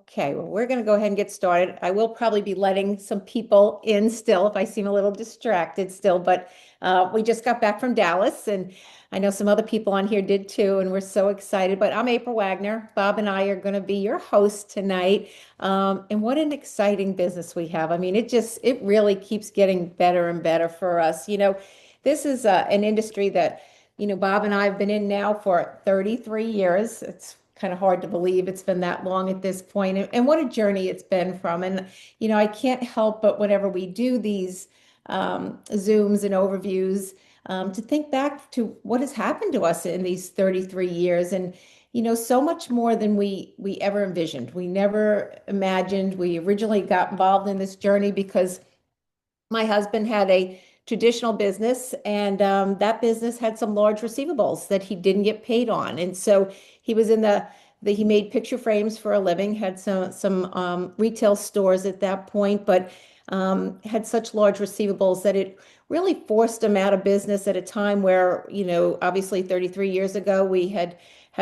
Okay, well, we're going to go ahead and get started. I will probably be letting some people in still if I seem a little distracted still, but we just got back from Dallas, and I know some other people on here did too, and we're so excited. But I'm April Wagner. Bob and I are going to be your hosts tonight. And what an exciting business we have. I mean, it really keeps getting better and better for us. This is an industry that Bob and I have been in now for 33 years. It's kind of hard to believe it's been that long at this point, and what a journey it's been from. And, I can't help but whenever we do these Zooms and overviews, to think back to what has happened to us in these 33 years. And, so much more than we ever envisioned. We never imagined. We originally got involved in this journey because my husband had a traditional business, and that business had some large receivables that he didn't get paid on. And so he was in he made picture frames for a living, had some retail stores at that point, but had such large receivables that it really forced him out of business at a time where, obviously 33 years ago, we had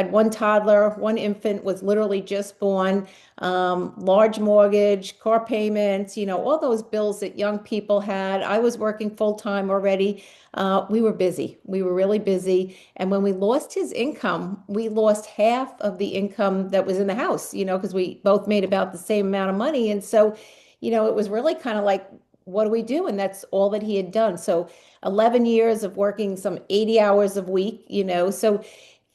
one toddler, one infant was literally just born, large mortgage, car payments, all those bills that young people had. I was working full time already. We were busy. We were really busy. And when we lost his income, we lost half of the income that was in the house, because we both made about the same amount of money. And so, it was really kind of like, what do we do? And that's all that he had done. So 11 years of working some 80 hours a week, so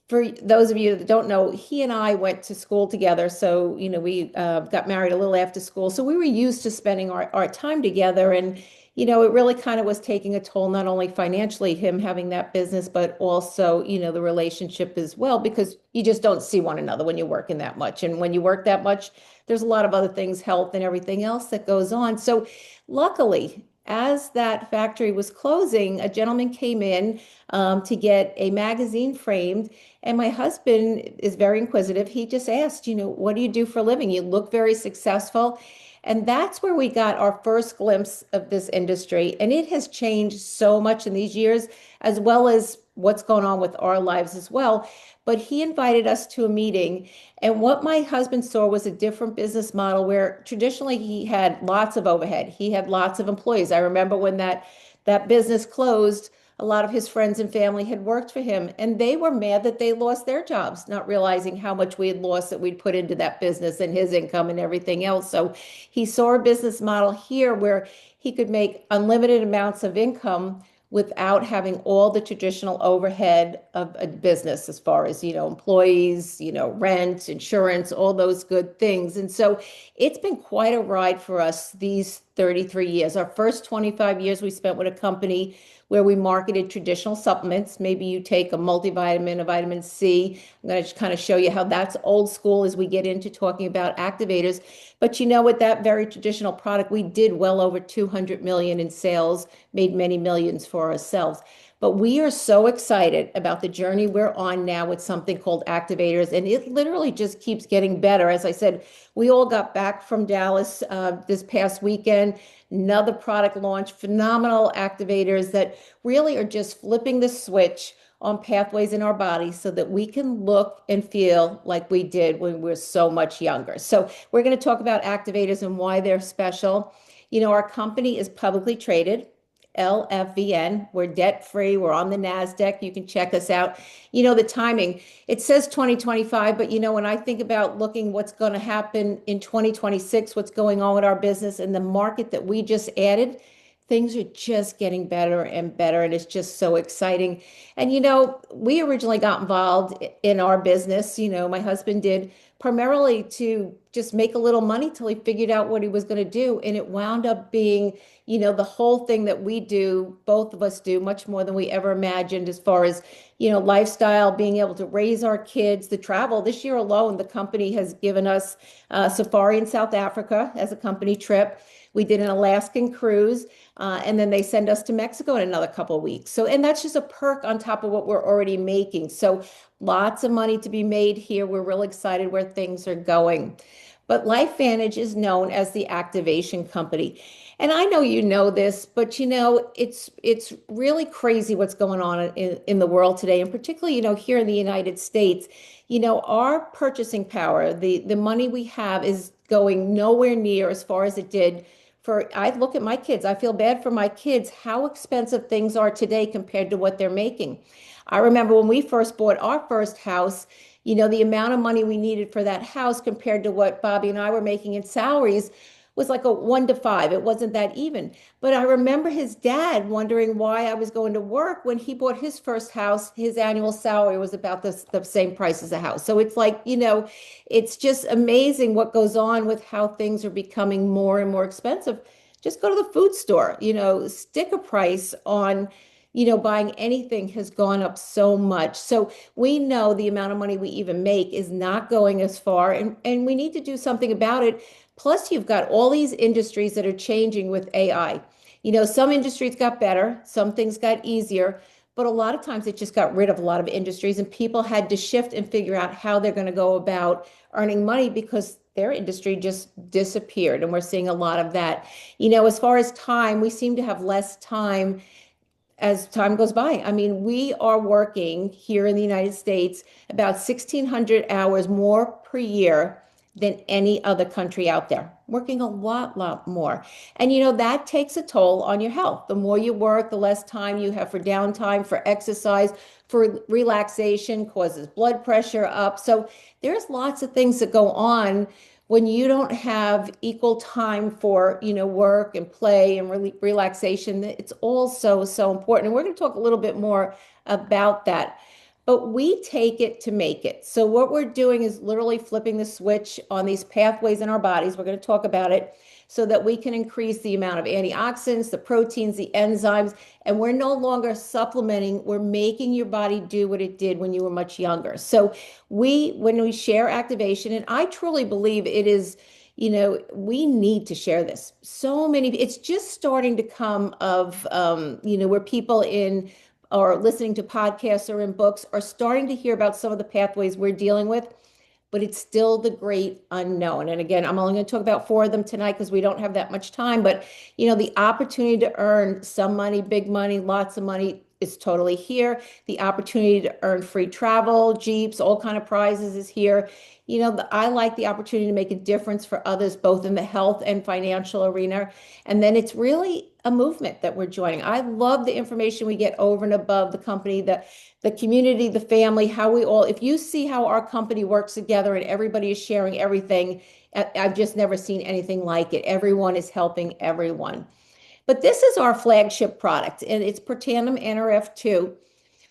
for those of you that don't know, he and I went to school together. So, we got married a little after school. So we were used to spending our time together. And, it really kind of was taking a toll, not only financially, him having that business, but also, the relationship as well, because you just don't see one another when you're working that much. And when you work that much, there's a lot of other things, health and everything else that goes on. So luckily, as that factory was closing, a gentleman came in to get a magazine framed. And my husband is very inquisitive. He just asked, what do you do for a living? You look very successful. And that's where we got our first glimpse of this industry. And it has changed so much in these years, as well as what's going on with our lives as well. But he invited us to a meeting. And what my husband saw was a different business model where traditionally he had lots of overhead. He had lots of employees. I remember when that business closed, a lot of his friends and family had worked for him, and they were mad that they lost their jobs, not realizing how much we had lost that we'd put into that business and his income and everything else. So he saw a business model here where he could make unlimited amounts of income without having all the traditional overhead of a business as far as, employees, rent, insurance, all those good things. And so it's been quite a ride for us these 33 years. Our first 25 years we spent with a company where we marketed traditional supplements. Maybe you take a multivitamin, a vitamin C. I'm going to kind of show you how that's old school as we get into talking about activators. But with that very traditional product, we did well over 200 million in sales, made many millions for ourselves. But we are so excited about the journey we're on now with something called activators, and it literally just keeps getting better. As I said, we all got back from Dallas this past weekend. Another product launch, phenomenal activators that really are just flipping the switch on pathways in our body so that we can look and feel like we did when we were so much younger. So we're going to talk about activators and why they're special. Our company is publicly traded. LFVN. We're debt free. We're on the NASDAQ. You can check us out. The timing, it says 2025, but when I think about looking what's going to happen in 2026, what's going on with our business and the market that we just added, things are just getting better and better. And it's just so exciting. And, we originally got involved in our business, my husband did primarily to just make a little money till he figured out what he was going to do. And it wound up being, the whole thing that we do, both of us do much more than we ever imagined as far as, lifestyle, being able to raise our kids, the travel. This year alone, the company has given us a safari in South Africa as a company trip. We did an Alaskan cruise, and then they send us to Mexico in another couple of weeks. So, and that's just a perk on top of what we're already making. So lots of money to be made here. We're really excited where things are going. but LifeVantage is known as the activation company. And I know you know this, but it's really crazy what's going on in the world today, and particularly, here in the United States. Our purchasing power, the money we have is going nowhere near as far as it did I look at my kids, I feel bad for my kids, how expensive things are today compared to what they're making. I remember when we first bought our first house, the amount of money we needed for that house compared to what Bobby and I were making in salaries was like a 1 to 5. It wasn't that even. But I remember his dad wondering why I was going to work when he bought his first house. His annual salary was about the same price as a house. So it's like, it's just amazing what goes on with how things are becoming more and more expensive. Just go to the food store, stick a price on, buying anything has gone up so much. So we know the amount of money we even make is not going as far, and we need to do something about it. Plus, you've got all these industries that are changing with AI. Some industries got better, some things got easier, but a lot of times it just got rid of a lot of industries, and people had to shift and figure out how they're going to go about earning money because their industry just disappeared. And we're seeing a lot of that. As far as time, we seem to have less time as time goes by. I mean, we are working here in the United States about 1,600 hours more per year than any other country out there. Working a lot more. And that takes a toll on your health. The more you work, the less time you have for downtime, for exercise, for relaxation, causes blood pressure up. So there's lots of things that go on when you don't have equal time for, work and play and relaxation. It's all so important. And we're going to talk a little bit more about that. But we take it to make it. So what we're doing is literally flipping the switch on these pathways in our bodies. We're going to talk about it so that we can increase the amount of antioxidants, the proteins, the enzymes, and we're no longer supplementing. We're making your body do what it did when you were much younger. So when we share activation, and I truly believe it is, we need to share this. So many, it's just starting to come of, where people or listening to podcasts or in books are starting to hear about some of the pathways we're dealing with, but it's still the great unknown. And again, I'm only going to talk about 4 of them tonight because we don't have that much time, but the opportunity to earn some money, big money, lots of money is totally here. The opportunity to earn free travel, Jeeps, all kind of prizes is here. I like the opportunity to make a difference for others, both in the health and financial arena. And then it's really a movement that we're joining. I love the information we get over and above the company, the community, the family, if you see how our company works together and everybody is sharing everything, I've just never seen anything like it. Everyone is helping everyone. But this is our flagship product, and it's Protandim NRF2.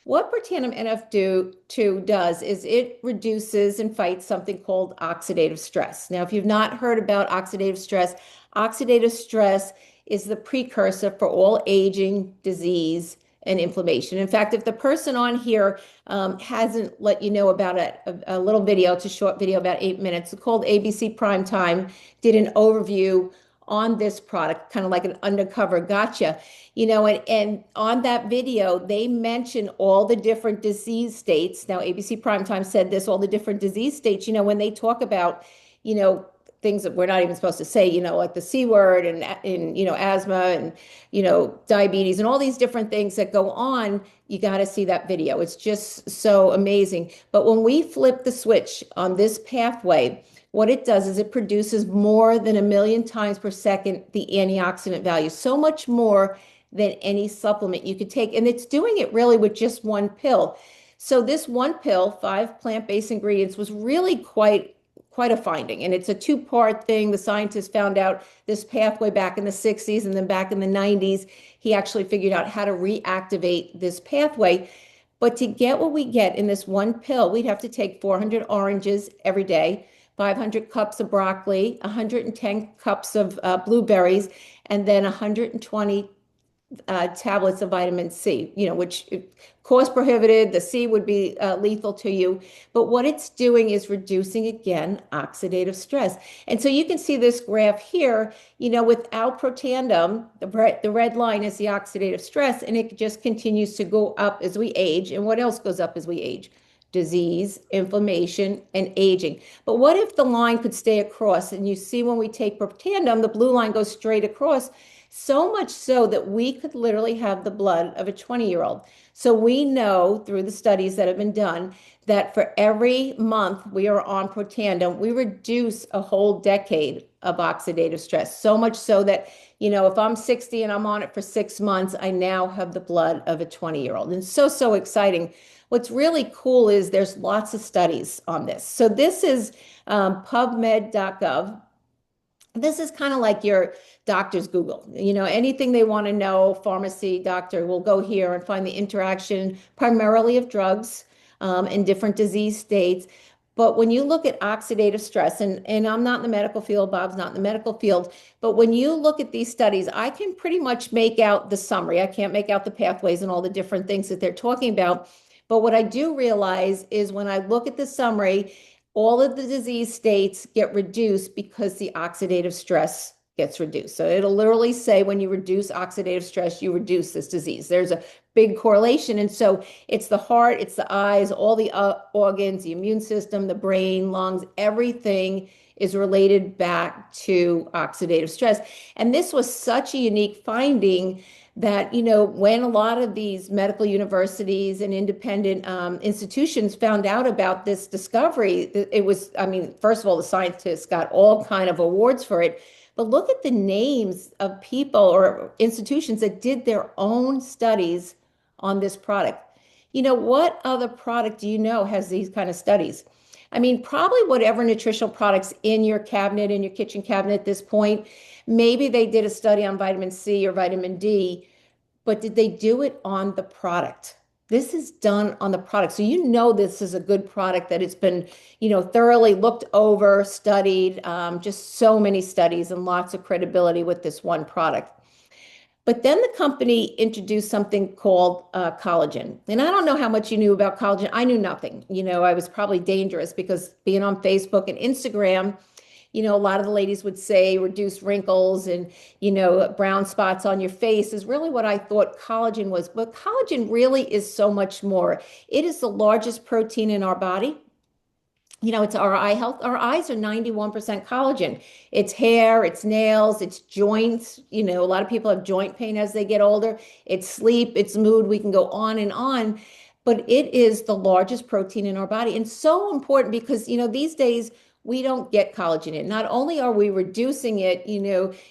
What Protandim NRF2 does is it reduces and fights something called oxidative stress. Now, if you've not heard about oxidative stress is the precursor for all aging, disease, and inflammation. In fact, if the person on here hasn't let you know about a little video, it's a short video, about 8 minutes, it's called ABC Primetime, did an overview on this product, kind of like an undercover gotcha, and on that video, they mention all the different disease states. Now, ABC Primetime said this, all the different disease states, when they talk about, things that we're not even supposed to say, like the C word and asthma and, diabetes and all these different things that go on, you got to see that video. It's just so amazing. But when we flip the switch on this pathway, what it does is it produces more than 1,000,000 times per second the antioxidant value, so much more than any supplement you could take. And it's doing it really with just one pill. So this one pill, 5 plant-based ingredients, was really quite a finding. And it's a 2-part thing. The scientists found out this pathway back in the 60s, and then back in the 90s, he actually figured out how to reactivate this pathway. But to get what we get in this one pill, we'd have to take 400 oranges every day, 500 cups of broccoli, 110 cups of blueberries, and then 120 tablets of vitamin C, which cost prohibitive. The C would be lethal to you. But what it's doing is reducing, again, oxidative stress. And so you can see this graph here, without Protandim, the red line is the oxidative stress, and it just continues to go up as we age. And what else goes up as we age? disease, inflammation, and aging. But what if the line could stay across? And you see when we take Protandim, the blue line goes straight across, so much so that we could literally have the blood of a 20-year-old. So we know through the studies that have been done that for every month we are on Protandim, we reduce a whole decade of oxidative stress. So much so that, if I'm 60 and I'm on it for 6 months, I now have the blood of a 20-year-old. And so exciting. What's really cool is there's lots of studies on this. So this is pubmed.gov. This is kind of like your doctor's Google. Anything they want to know, pharmacy, doctor will go here and find the interaction primarily of drugs in different disease states. But when you look at oxidative stress, and I'm not in the medical field, Bob's not in the medical field, but when you look at these studies, I can pretty much make out the summary. I can't make out the pathways and all the different things that they're talking about. But what I do realize is when I look at the summary, all of the disease states get reduced because the oxidative stress gets reduced. So it'll literally say when you reduce oxidative stress, you reduce this disease. There's a big correlation. And so it's the heart, it's the eyes, all the organs, the immune system, the brain, lungs, everything is related back to oxidative stress. And this was such a unique finding that, when a lot of these medical universities and independent institutions found out about this discovery, it was, first of all, the scientists got all kind of awards for it. But look at the names of people or institutions that did their own studies on this product. What other product do you know has these kind of studies? Probably whatever nutritional products in your cabinet, in your kitchen cabinet at this point, maybe they did a study on vitamin C or vitamin D, but did they do it on the product? This is done on the product. So this is a good product that it's been, thoroughly looked over, studied, just so many studies and lots of credibility with this one product. But then the company introduced something called collagen. And I don't know how much you knew about collagen. I knew nothing. I was probably dangerous because being on Facebook and Instagram, a lot of the ladies would say reduce wrinkles and, brown spots on your face is really what I thought collagen was. But collagen really is so much more. It is the largest protein in our body. It's our eye health. Our eyes are 91% collagen. It's hair, it's nails, it's joints. A lot of people have joint pain as they get older. It's sleep, it's mood. We can go on and on. But it is the largest protein in our body and so important because, these days, we don't get collagen in. Not only are we reducing it,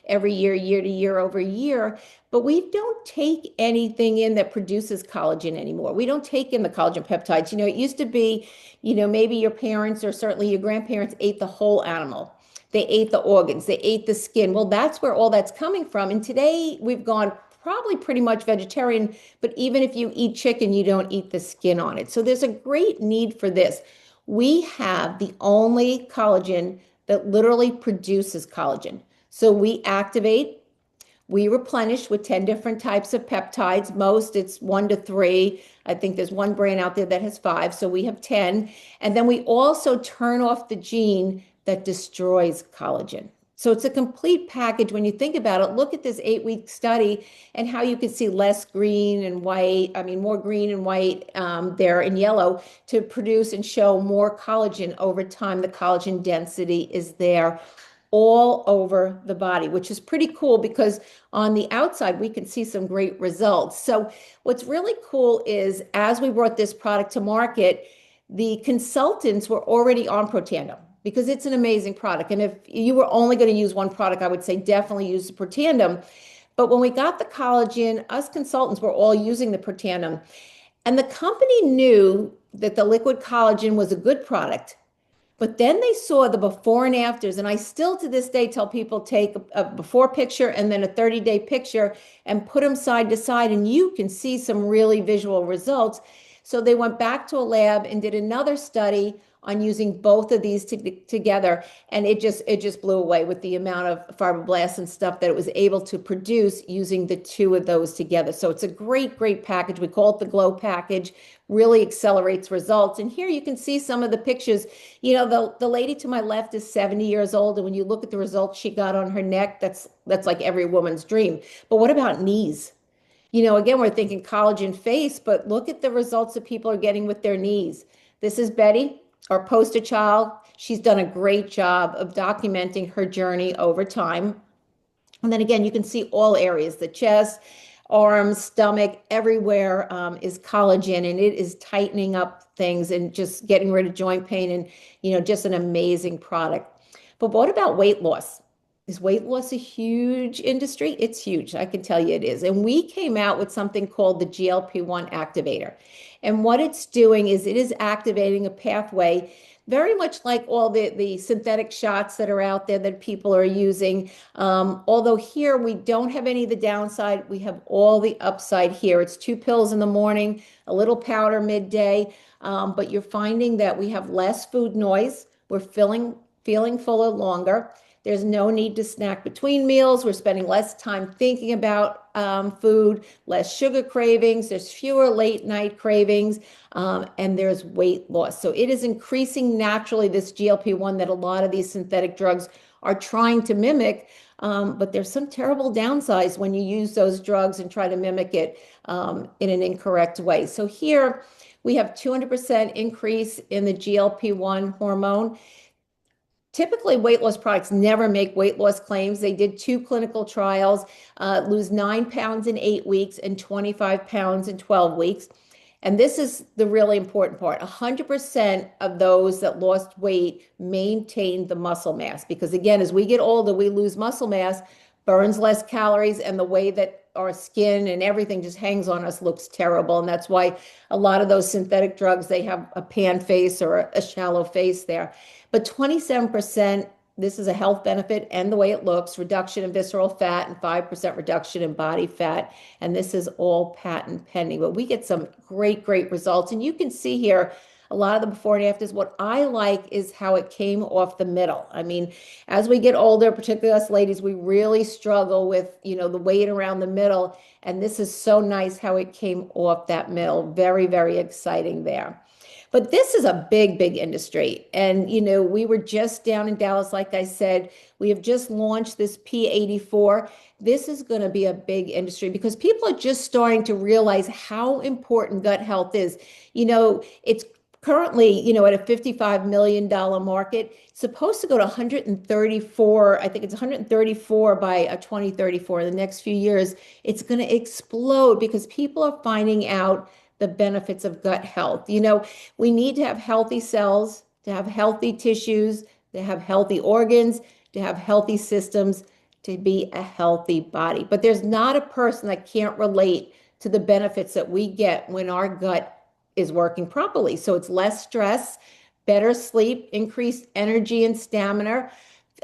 every year to year over year, but we don't take anything in that produces collagen anymore. We don't take in the collagen peptides. It used to be, maybe your parents or certainly your grandparents ate the whole animal. They ate the organs, they ate the skin. Well, that's where all that's coming from. And today we've gone probably pretty much vegetarian, but even if you eat chicken, you don't eat the skin on it. So there's a great need for this. We have the only collagen that literally produces collagen. So we activate, we replenish with 10 different types of peptides. Most it's 1 to 3. I think there's one brand out there that has 5. So we have 10. And then we also turn off the gene that destroys collagen. So it's a complete package when you think about it. Look at this 8-week study and how you can see less green and white, more green and white there in yellow to produce and show more collagen over time. The collagen density is there all over the body, which is pretty cool because on the outside, we can see some great results. So what's really cool is as we brought this product to market, the consultants were already on Protandim, because it's an amazing product. And if you were only going to use one product, I would say definitely use the Protandim. But when we got the collagen, us consultants were all using the Protandim. And the company knew that the liquid collagen was a good product. But then they saw the before and afters. And I still to this day tell people take a before picture and then a 30-day picture and put them side to side. And you can see some really visual results. So they went back to a lab and did another study on using both of these together. And it just blew away with the amount of fibroblasts and stuff that it was able to produce using the two of those together. So it's a great, great package. We call it the Glow package, really accelerates results. And here you can see some of the pictures. The lady to my left is 70 years old. And when you look at the results she got on her neck, that's like every woman's dream. But what about knees? Again, we're thinking collagen face, but look at the results that people are getting with their knees. This is Betty, our poster child. She's done a great job of documenting her journey over time. And then again, you can see all areas, the chest, arms, stomach, everywhere is collagen, and it is tightening up things and just getting rid of joint pain, and, just an amazing product. But what about weight loss? Is weight loss a huge industry? It's huge. I can tell you it is. And we came out with something called the GLP-1 activator. And what it's doing is it is activating a pathway very much like all the synthetic shots that are out there that people are using. Although here we don't have any of the downside, we have all the upside here. It's 2 pills in the morning, a little powder midday, but you're finding that we have less food noise. We're feeling fuller longer. There's no need to snack between meals. We're spending less time thinking about food, less sugar cravings. There's fewer late night cravings, and there's weight loss. So it is increasing naturally this GLP-1 that a lot of these synthetic drugs are trying to mimic. But there's some terrible downsides when you use those drugs and try to mimic it in an incorrect way. So here we have 200% increase in the GLP-1 hormone. Typically, weight loss products never make weight loss claims. They did 2 clinical trials, lose 9 pounds in 8 weeks and 25 pounds in 12 weeks. And this is the really important part. 100% of those that lost weight maintained the muscle mass. Because again, as we get older, we lose muscle mass, burns less calories, and the way that our skin and everything just hangs on us looks terrible. And that's why a lot of those synthetic drugs, they have a pan face or a shallow face there. But 27%, this is a health benefit and the way it looks, reduction in visceral fat and 5% reduction in body fat. And this is all patent pending. But we get some great results. And you can see here a lot of the before and afters. What I like is how it came off the middle. I mean, as we get older, particularly us ladies, we really struggle with, the weight around the middle. And this is so nice how it came off that middle. Very exciting there. But this is a big industry. And, we were just down in Dallas, like I said, we have just launched this P84. This is going to be a big industry because people are just starting to realize how important gut health is. It's currently, at a $55 million market. It's supposed to go to 134. I think it's 134 by 2034. In the next few years, it's going to explode because people are finding out the benefits of gut health. We need to have healthy cells, to have healthy tissues, to have healthy organs, to have healthy systems, to be a healthy body. But there's not a person that can't relate to the benefits that we get when our gut is working properly. So it's less stress, better sleep, increased energy and stamina,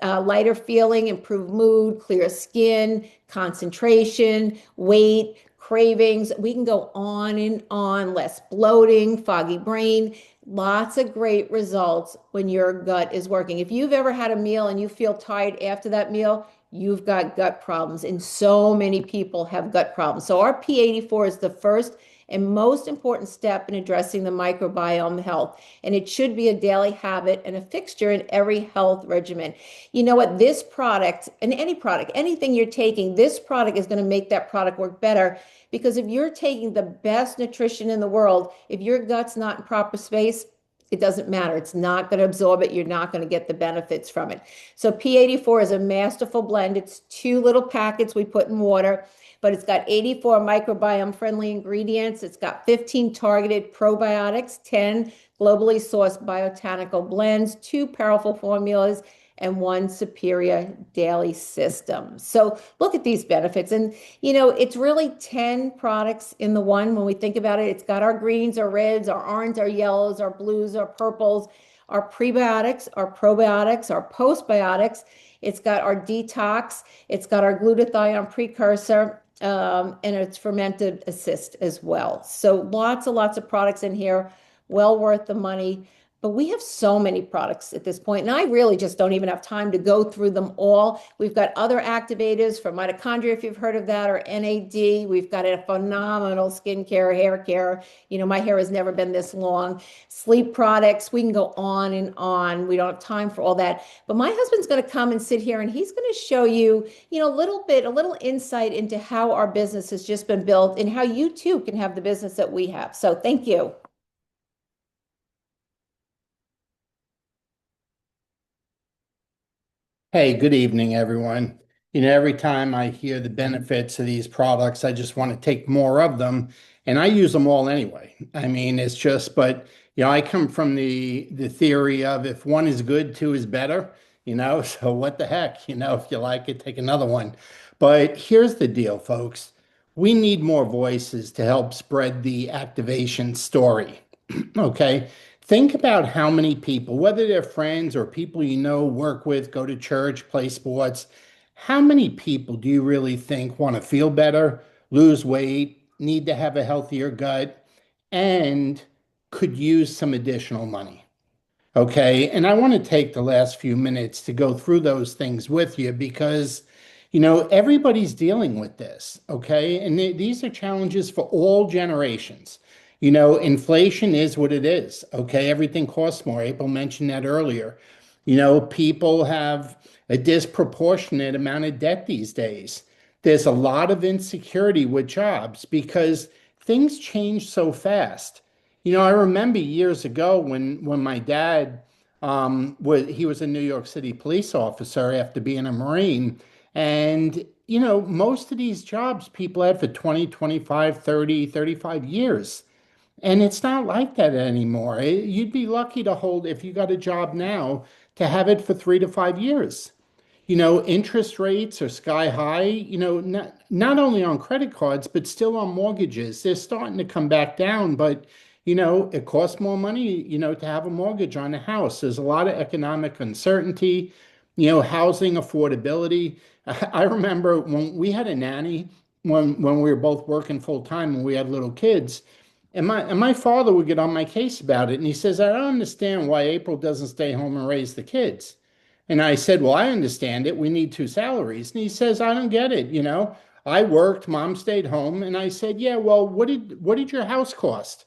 lighter feeling, improved mood, clear skin, concentration, weight, cravings. We can go on and on, less bloating, foggy brain, lots of great results when your gut is working. If you've ever had a meal and you feel tired after that meal, you've got gut problems. And so many people have gut problems. So our P84 is the first and most important step in addressing the microbiome health. And it should be a daily habit and a fixture in every health regimen. You know what? This product, and any product, anything you're taking, this product is going to make that product work better. Because if you're taking the best nutrition in the world, if your gut's not in proper space, it doesn't matter. It's not going to absorb it. You're not going to get the benefits from it. So P84 is a masterful blend. It's 2 little packets we put in water, but it's got 84 microbiome friendly ingredients. It's got 15 targeted probiotics, 10 globally sourced botanical blends, 2 powerful formulas, and 1 superior daily system. So look at these benefits. And, it's really 10 products in the one when we think about it. It's got our greens, our reds, our orange, our yellows, our blues, our purples, our prebiotics, our probiotics, our postbiotics. It's got our detox. It's got our glutathione precursor. And it's fermented assist as well. So lots of products in here, well worth the money. But we have so many products at this point, and I really just don't even have time to go through them all. We've got other activators for mitochondria, if you've heard of that, or NAD. We've got a phenomenal skincare, hair care. My hair has never been this long. Sleep products. We can go on and on. We don't have time for all that. But my husband's going to come and sit here, and he's going to show you, a little insight into how our business has just been built and how you too can have the business that we have. So thank you. Hey, good evening, everyone. Every time I hear the benefits of these products, I just want to take more of them, and I use them all anyway. I mean, it's just, but I come from the theory of if one is good, two is better, so what the heck, if you like it, take another one. But here's the deal, folks. We need more voices to help spread the activation story. Okay. Think about how many people, whether they're friends or people you know, work with, go to church, play sports, how many people do you really think want to feel better, lose weight, need to have a healthier gut, and could use some additional money? Okay. And I want to take the last few minutes to go through those things with you because, everybody's dealing with this. Okay. And these are challenges for all generations. Inflation is what it is. Okay. Everything costs more. April mentioned that earlier. People have a disproportionate amount of debt these days. There's a lot of insecurity with jobs because things change so fast. I remember years ago when my dad he was a New York City police officer after being a Marine. And most of these jobs people had for 20, 25, 30, 35 years. And it's not like that anymore. You'd be lucky to hold, if you got a job now, to have it for 3 to 5 years. Interest rates are sky high, not only on credit cards, but still on mortgages. They're starting to come back down, but it costs more money, to have a mortgage on a house. There's a lot of economic uncertainty, housing affordability. I remember when we had a nanny when we were both working full time and we had little kids. And my father would get on my case about it. And he says, I don't understand why April doesn't stay home and raise the kids. And I said, well, I understand it. We need two salaries. And he says, I don't get it. I worked, mom stayed home. And I said, yeah, well, what did your house cost?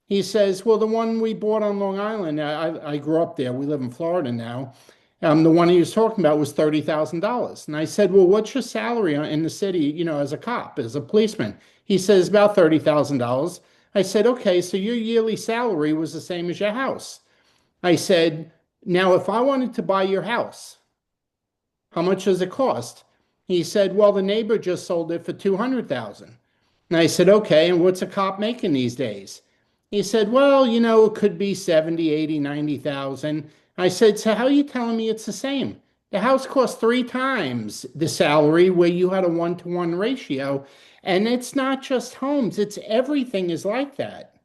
He says, well, the one we bought on Long Island, I grew up there. We live in Florida now. The one he was talking about was $30,000. And I said, well, what's your salary in the city, as a cop, as a policeman? He says, about $30,000. I said, okay, so your yearly salary was the same as your house. I said, now, if I wanted to buy your house, how much does it cost? He said, well, the neighbor just sold it for 200,000. And I said, okay, and what's a cop making these days? He said, well, it could be 70, 80, 90,000. I said, so how are you telling me it's the same? The house cost three times the salary where you had a 1-to-1 ratio. And it's not just homes, it's everything is like that.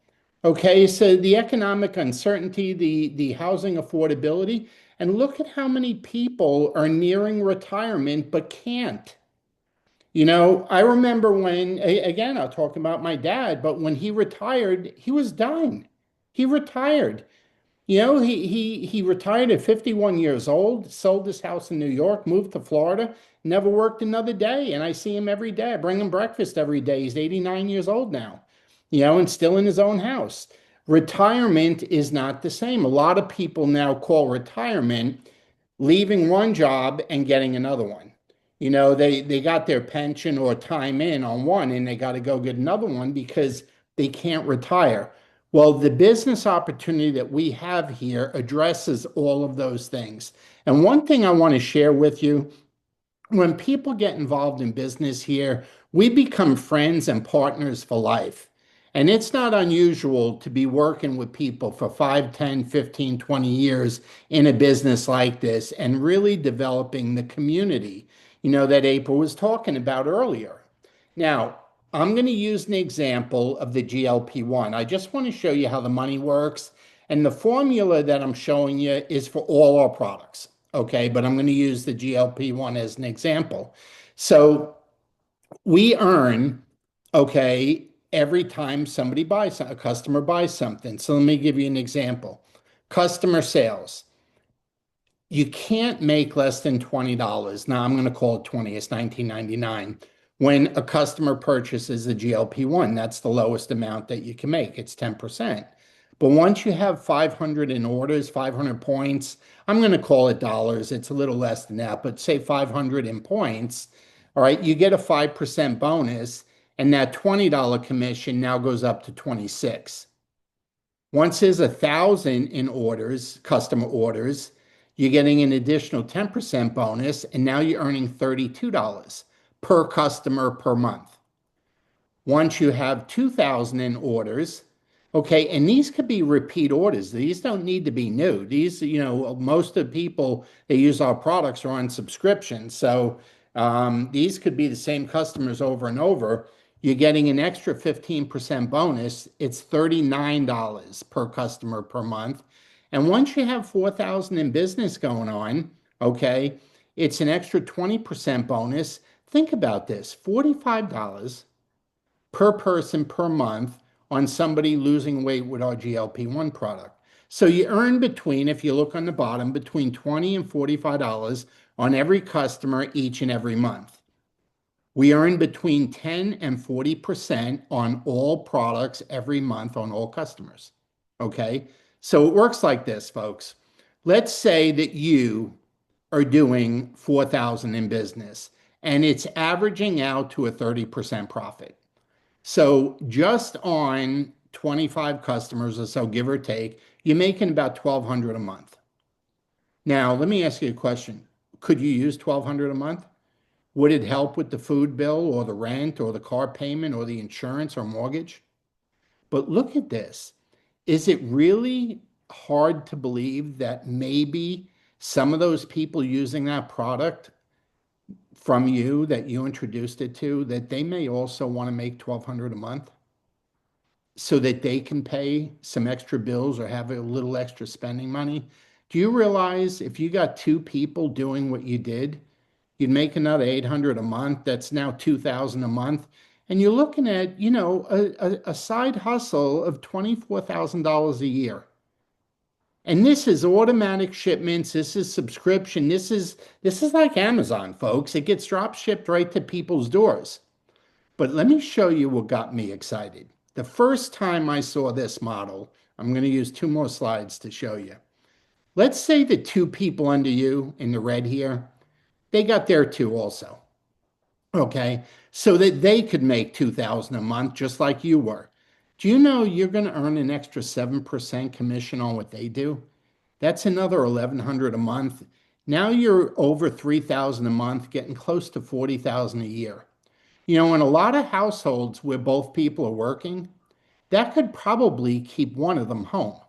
Okay, so the economic uncertainty, the housing affordability, and look at how many people are nearing retirement but can't. I remember when, again, I'll talk about my dad, but when he retired, he was done. He retired. He retired at 51 years old, sold his house in New York, moved to Florida, never worked another day. And I see him every day. I bring him breakfast every day. He's 89 years old now, and still in his own house. Retirement is not the same. A lot of people now call retirement leaving one job and getting another one. They got their pension or time in on one and they got to go get another one because they can't retire. Well, the business opportunity that we have here addresses all of those things. And one thing I want to share with you, when people get involved in business here, we become friends and partners for life. And it's not unusual to be working with people for 5, 10, 15, 20 years in a business like this and really developing the community, that April was talking about earlier. Now, I'm going to use an example of the GLP-1. I just want to show you how the money works. And the formula that I'm showing you is for all our products. Okay, but I'm going to use the GLP-1 as an example. So we earn, okay, every time somebody buys, a customer buys something. So let me give you an example. Customer sales. You can't make less than $20. Now I'm going to call it 20, it's 19.99. When a customer purchases a GLP-1, that's the lowest amount that you can make. It's 10%. But once you have 500 in orders, 500 points, I'm going to call it dollars. It's a little less than that, but say 500 in points. All right, you get a 5% bonus, and that $20 commission now goes up to 26. Once there's 1,000 in orders, customer orders, You're getting an additional 10% bonus, and now you're earning $32 per customer per month. Once you have 2,000 in orders, okay, and these could be repeat orders. These don't need to be new. These, most of the people that use our products are on subscription. So these could be the same customers over and over. You're getting an extra 15% bonus. It's $39 per customer per month. And once you have 4,000 in business going on, okay, it's an extra 20% bonus. Think about this, $45 per person per month on somebody losing weight with our GLP-1 product. So you earn between, if you look on the bottom, between $20 and $45 on every customer each and every month. We earn between 10 and 40% on all products every month on all customers. Okay, so it works like this, folks. Let's say that you are doing 4,000 in business and it's averaging out to a 30% profit. So just on 25 customers or so, give or take, you're making about 1,200 a month. Now, let me ask you a question. Could you use 1,200 a month? Would it help with the food bill or the rent or the car payment or the insurance or mortgage? But look at this. Is it really hard to believe that maybe some of those people using that product from you that you introduced it to, that they may also want to make 1,200 a month so that they can pay some extra bills or have a little extra spending money? Do you realize if you got two people doing what you did, you'd make another 800 a month? That's now 2,000 a month. And you're looking at, a side hustle of $24,000 a year. And this is automatic shipments. This is subscription. This is like Amazon, folks. It gets drop shipped right to people's doors. But let me show you what got me excited. The first time I saw this model, I'm going to use 2 more slides to show you. Let's say the 2 people under you in the red here, they got their 2 also. Okay, so that they could make 2,000 a month just like you were. Do you know you're going to earn an extra 7% commission on what they do? That's another 1,100 a month. Now you're over 3,000 a month, getting close to 40,000 a year. In a lot of households where both people are working, that could probably keep one of them home.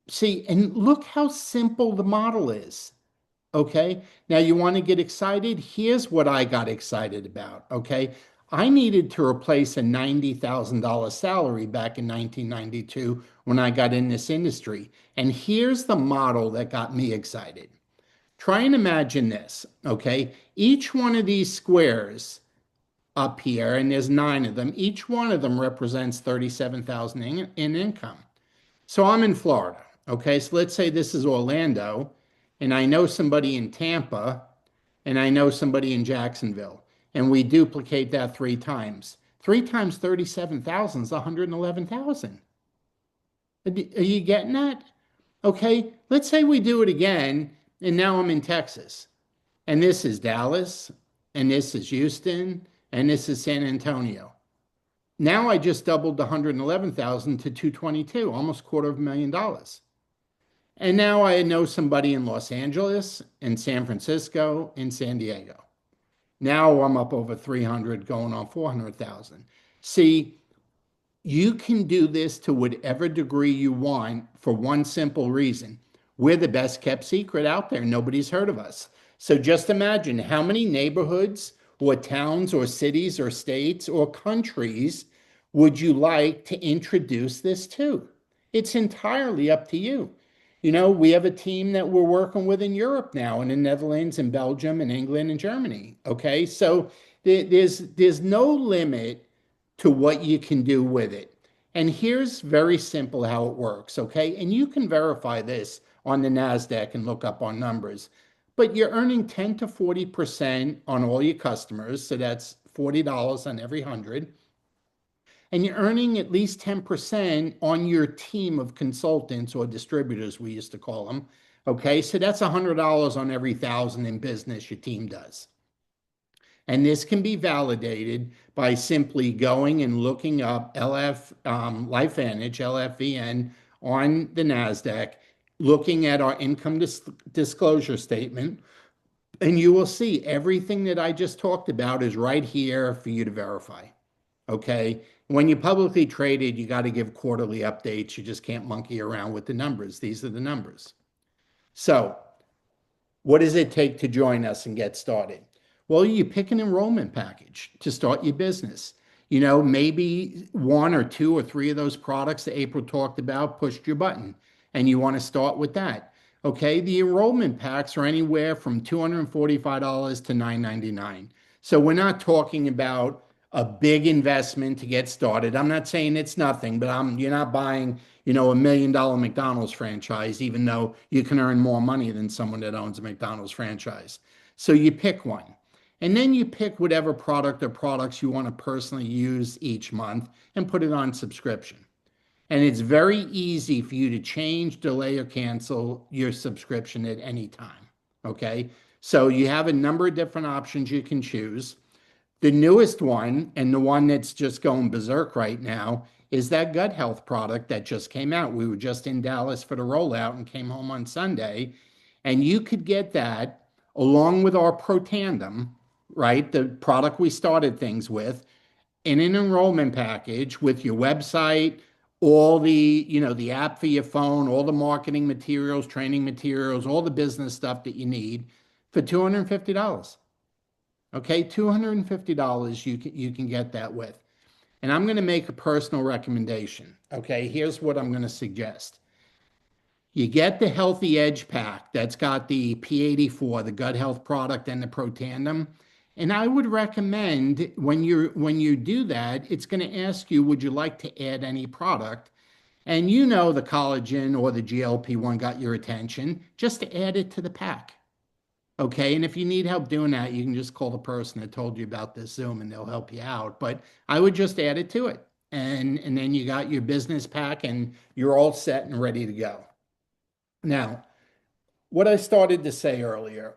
See, and look how simple the model is. Okay, now you want to get excited? Here's what I got excited about. Okay, I needed to replace a $90,000 salary back in 1992 when I got in this industry. And here's the model that got me excited. Try and imagine this. Okay, each one of these squares up here, and there's 9 of them, each one of them represents 37,000 in income. So I'm in Florida. Okay, so let's say this is Orlando, and I know somebody in Tampa, and I know somebody in Jacksonville, and we duplicate that 3 times. 3 times 37,000 is 111,000. Are you getting that? Okay, let's say we do it again, and now I'm in Texas, and this is Dallas, and this is Houston, and this is San Antonio. Now I just doubled the 111,000 to 222, almost $250,000. And now I know somebody in Los Angeles, in San Francisco, in San Diego. Now I'm up over 300, going on 400,000. See, you can do this to whatever degree you want for one simple reason. We're the best kept secret out there. Nobody's heard of us. So just imagine how many neighborhoods or towns or cities or states or countries would you like to introduce this to? It's entirely up to you. We have a team that we're working with in Europe now, in the Netherlands and Belgium and England and Germany. Okay, so there's no limit to what you can do with it. And here's very simple how it works. Okay, and you can verify this on the NASDAQ and look up our numbers. But you're earning 10 to 40% on all your customers, so that's $40 on every 100. And you're earning at least 10% on your team of consultants or distributors, we used to call them. Okay, so that's $100 on every 1,000 in business your team does. And this can be validated by simply going and looking up LifeVantage, LFVN, on the NASDAQ, looking at our income disclosure statement, and you will see everything that I just talked about is right here for you to verify. Okay. When you publicly traded, you got to give quarterly updates. You just can't monkey around with the numbers. These are the numbers. So, what does it take to join us and get started? Well, you pick an enrollment package to start your business. You know, maybe one or two or three of those products that April talked about pushed your button, and you want to start with that. Okay, the enrollment packs are anywhere from $245 to $999. So we're not talking about a big investment to get started. I'm not saying it's nothing, but you're not buying, $1 million McDonald's franchise, even though you can earn more money than someone that owns a McDonald's franchise. So you pick one. And then you pick whatever product or products you want to personally use each month and put it on subscription. And it's very easy for you to change, delay, or cancel your subscription at any time. Okay. So you have a number of different options you can choose. The newest one, and the one that's just going berserk right now, is that gut health product that just came out. We were just in Dallas for the rollout and came home on Sunday. And you could get that along with our Pro Tandem, right? The product we started things with, in an enrollment package with your website, all the app for your phone, all the marketing materials, training materials, all the business stuff that you need for $250. Okay, $250 you can get that with. And I'm going to make a personal recommendation. Okay, here's what I'm going to suggest. You get the Healthy Edge pack that's got the P84, the gut health product, and the Pro Tandem. And I would recommend when you do that, it's going to ask you, would you like to add any product? And the collagen or the GLP-1 got your attention, just to add it to the pack. Okay, and if you need help doing that, you can just call the person that told you about this Zoom and they'll help you out. But I would just add it to it. And then you got your business pack and you're all set and ready to go. Now, what I started to say earlier,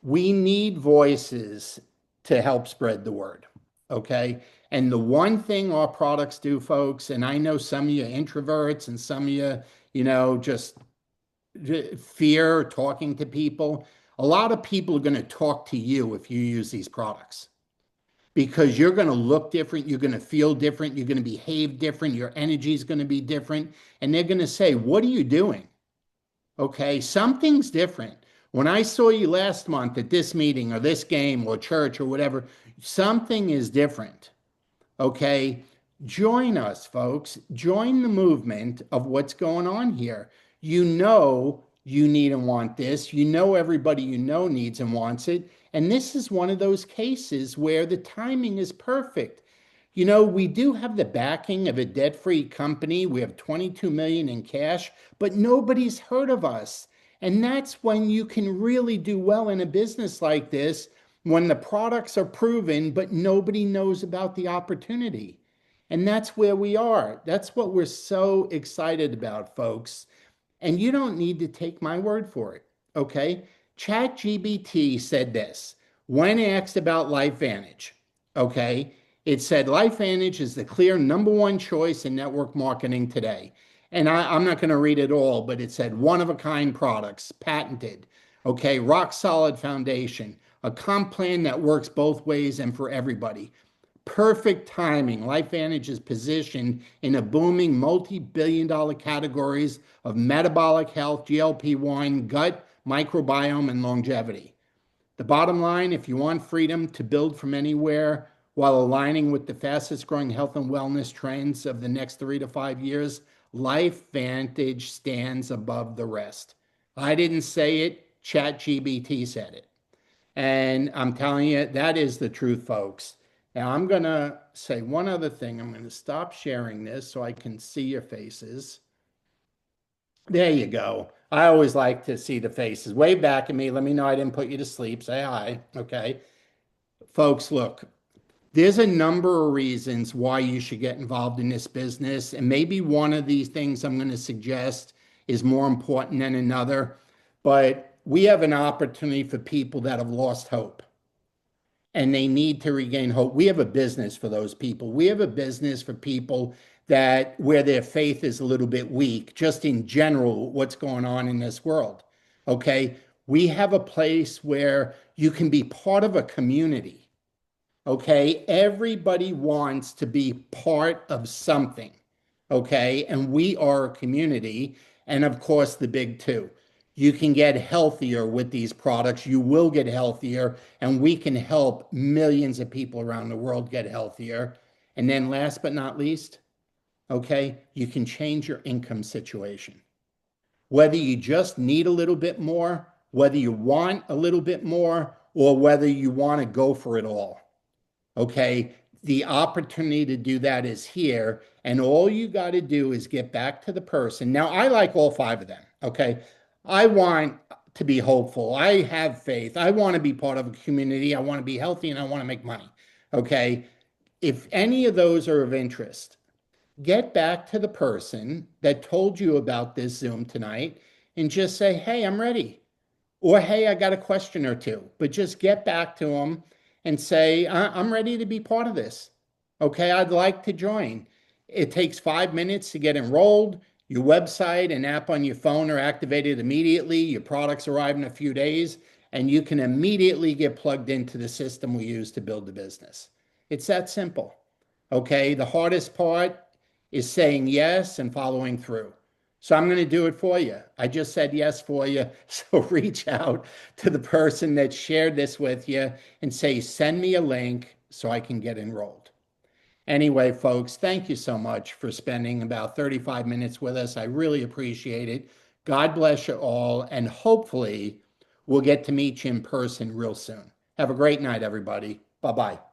we need voices to help spread the word. Okay. And the one thing our products do, folks, and I know some of you introverts and some of you, just fear talking to people. A lot of people are going to talk to you if you use these products because you're going to look different. You're going to feel different. You're going to behave different. Your energy is going to be different. And they're going to say, what are you doing? Okay, something's different. When I saw you last month at this meeting or this game or church or whatever, something is different. Okay, join us, folks. Join the movement of what's going on here. You know you need and want this. You know everybody you know needs and wants it. And this is one of those cases where the timing is perfect. We do have the backing of a debt-free company. We have 22 million in cash, but nobody's heard of us. And that's when you can really do well in a business like this, when the products are proven, but nobody knows about the opportunity. And that's where we are. That's what we're so excited about, folks. And you don't need to take my word for it, okay? ChatGPT said this when asked about LifeVantage, okay? It said LifeVantage is the clear number one choice in network marketing today. And I'm not going to read it all, but it said one-of-a-kind products, patented, okay, rock solid foundation, a comp plan that works both ways and for everybody. Perfect timing. LifeVantage is positioned in a booming multi-billion-dollar categories of metabolic health, GLP-1, gut, microbiome, and longevity. The bottom line, if you want freedom to build from anywhere while aligning with the fastest growing health and wellness trends of the next 3 to 5 years, LifeVantage stands above the rest. I didn't say it, ChatGPT said it. And I'm telling you, that is the truth, folks. Now, I'm going to say one other thing. I'm going to stop sharing this so I can see your faces. There you go. I always like to see the faces. Wave back at me. Let me know I didn't put you to sleep. Say hi. Okay. Folks, look, there's a number of reasons why you should get involved in this business. And maybe one of these things I'm going to suggest is more important than another. But we have an opportunity for people that have lost hope and they need to regain hope. We have a business for those people. We have a business for people that where their faith is a little bit weak, just in general, what's going on in this world. Okay. We have a place where you can be part of a community. Okay. Everybody wants to be part of something. Okay. And we are a community. And of course, the big two. You can get healthier with these products. You will get healthier, and we can help millions of people around the world get healthier. And then, last but not least, okay, you can change your income situation. Whether you just need a little bit more, whether you want a little bit more, or whether you want to go for it all. Okay. The opportunity to do that is here. And all you got to do is get back to the person. Now, I like all five of them. Okay. I want to be hopeful. I have faith. I want to be part of a community. I want to be healthy and I want to make money. Okay. If any of those are of interest, get back to the person that told you about this Zoom tonight and just say, hey, I'm ready. Or, hey, I got a question or two, but just get back to them and say, I'm ready to be part of this. Okay, I'd like to join. It takes 5 minutes to get enrolled. Your website and app on your phone are activated immediately. Your products arrive in a few days, and you can immediately get plugged into the system we use to build the business. It's that simple. Okay, the hardest part is saying yes and following through. So I'm going to do it for you. I just said yes for you. So reach out to the person that shared this with you and say, send me a link so I can get enrolled. Anyway, folks, thank you so much for spending about 35 minutes with us. I really appreciate it. God bless you all. And hopefully we'll get to meet you in person real soon. Have a great night, everybody. Bye-bye.